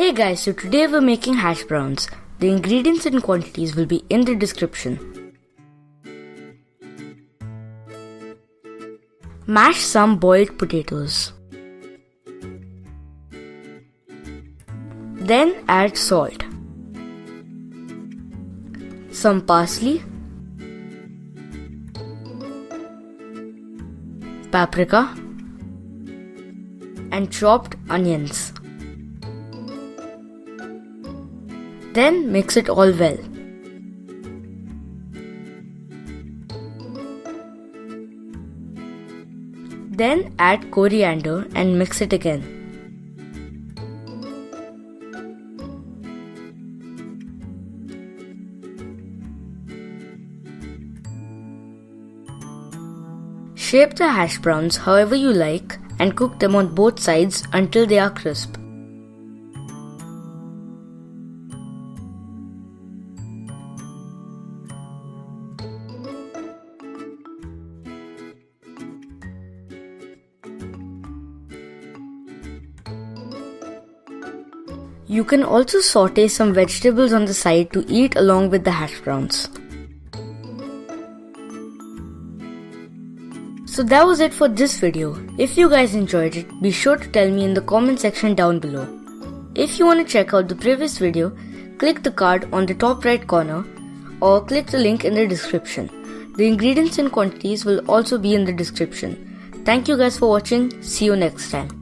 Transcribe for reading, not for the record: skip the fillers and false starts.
Hey guys, so today we're making hash browns. The ingredients and quantities will be in the description. Mash some boiled potatoes. Then add salt, some parsley, paprika, and chopped onions. Then mix it all well. Then add coriander and mix it again. Shape the hash browns however you like and cook them on both sides until they are crisp. You can also saute some vegetables on the side to eat along with the hash browns. So that was it for this video. If you guys enjoyed it, be sure to tell me in the comment section down below. If you want to check out the previous video, click the card on the top right corner or click the link in the description. The ingredients and quantities will also be in the description. Thank you guys for watching. See you next time.